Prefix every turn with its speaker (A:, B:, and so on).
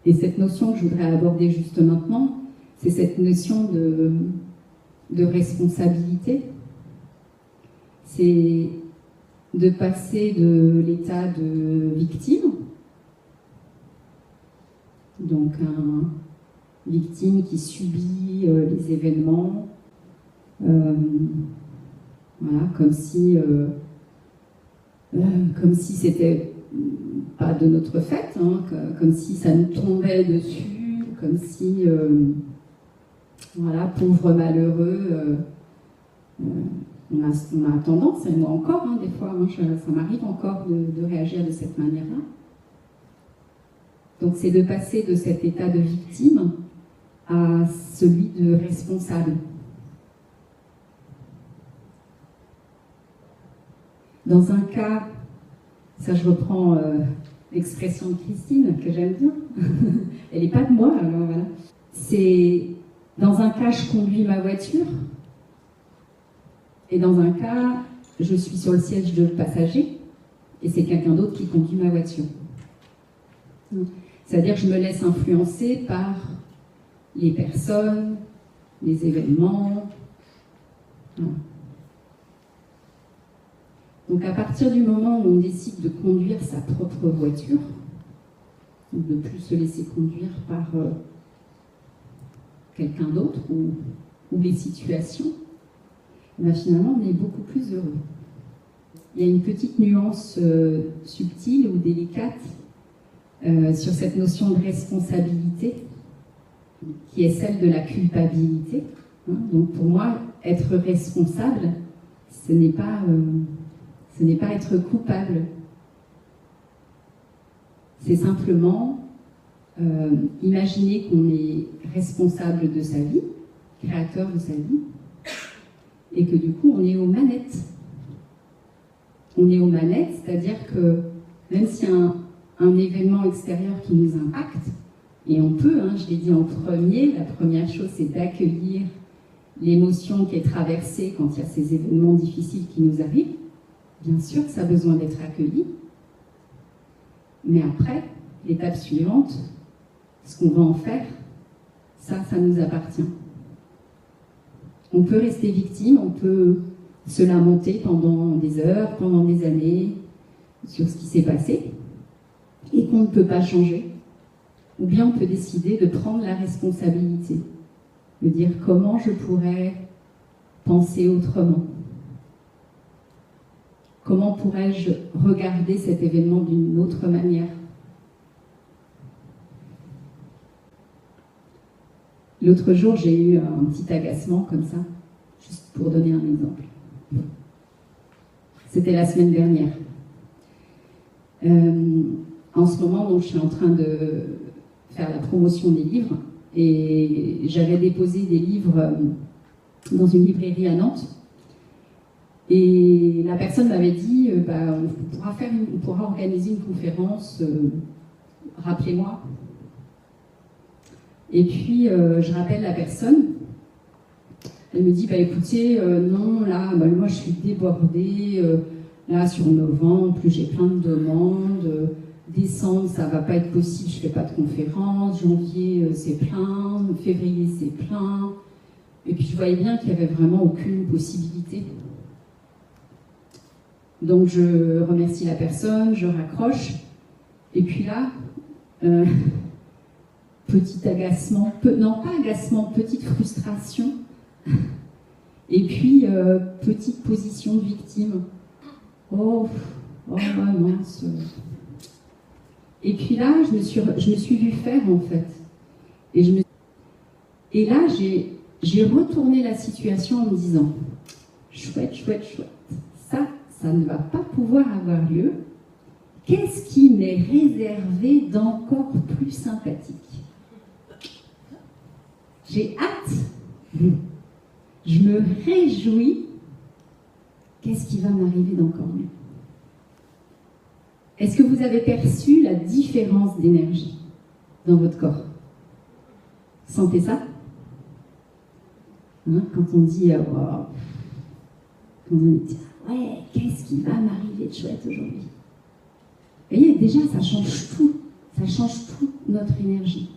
A: Et cette notion que je voudrais aborder juste maintenant, c'est cette notion de responsabilité. C'est de passer de l'état de victime, donc un victime qui subit les événements, voilà, comme si c'était pas de notre fait, hein, comme si ça nous tombait dessus, comme si, voilà, pauvre malheureux, on a tendance, et moi encore, hein, des fois, hein, ça m'arrive encore de réagir de cette manière-là. Donc c'est de passer de cet état de victime à celui de responsable. Dans un cas, ça je reprends l'expression de Christine, que j'aime bien, elle n'est pas de moi, alors voilà. C'est, dans un cas, je conduis ma voiture, et dans un cas, je suis sur le siège de passager, et c'est quelqu'un d'autre qui conduit ma voiture. C'est-à-dire que je me laisse influencer par les personnes, les événements. Voilà. Donc à partir du moment où on décide de conduire sa propre voiture, donc de ne plus se laisser conduire par quelqu'un d'autre ou les situations, ben finalement on est beaucoup plus heureux. Il y a une petite nuance subtile ou délicate sur cette notion de responsabilité, qui est celle de la culpabilité. Donc pour moi, être responsable, ce n'est pas être coupable. C'est simplement imaginer qu'on est responsable de sa vie, créateur de sa vie, et que du coup on est aux manettes. On est aux manettes, c'est-à-dire que même s'il y a un événement extérieur qui nous impacte, et on peut, hein, je l'ai dit en premier, la première chose c'est d'accueillir l'émotion qui est traversée quand il y a ces événements difficiles qui nous arrivent. Bien sûr que ça a besoin d'être accueilli, mais après, l'étape suivante, ce qu'on va en faire, ça nous appartient. On peut rester victime, on peut se lamenter pendant des heures, pendant des années, sur ce qui s'est passé, et qu'on ne peut pas changer. Ou bien on peut décider de prendre la responsabilité, de dire comment je pourrais penser autrement. Comment pourrais-je regarder cet événement d'une autre manière? L'autre jour, j'ai eu un petit agacement comme ça, juste pour donner un exemple. C'était la semaine dernière. En ce moment, donc, je suis en train de faire la promotion des livres et j'avais déposé des livres dans une librairie à Nantes. Et la personne m'avait dit, on pourra organiser une conférence, rappelez-moi. Et puis, je rappelle la personne. Elle me dit, écoutez, non, là, moi je suis débordée. Là, sur novembre, en plus j'ai plein de demandes. Décembre, ça va pas être possible, je fais pas de conférence. Janvier, c'est plein. Février, c'est plein. Et puis, je voyais bien qu'il n'y avait vraiment aucune possibilité. Donc je remercie la personne, je raccroche, et puis là, petit agacement, non pas agacement, petite frustration, et puis petite position de victime. Oh mince. Et puis là, je me suis vue faire en fait. Et là, j'ai retourné la situation en me disant, chouette, ça ne va pas pouvoir avoir lieu. Qu'est-ce qui m'est réservé d'encore plus sympathique? J'ai hâte, je me réjouis. Qu'est-ce qui va m'arriver d'encore mieux? Est-ce que vous avez perçu la différence d'énergie dans votre corps? Sentez ça? Hein, quand on dit wow. Quand on dit ouais, qu'est-ce qui va m'arriver de chouette aujourd'hui? Vous voyez, déjà, ça change tout. Ça change tout. notre énergie.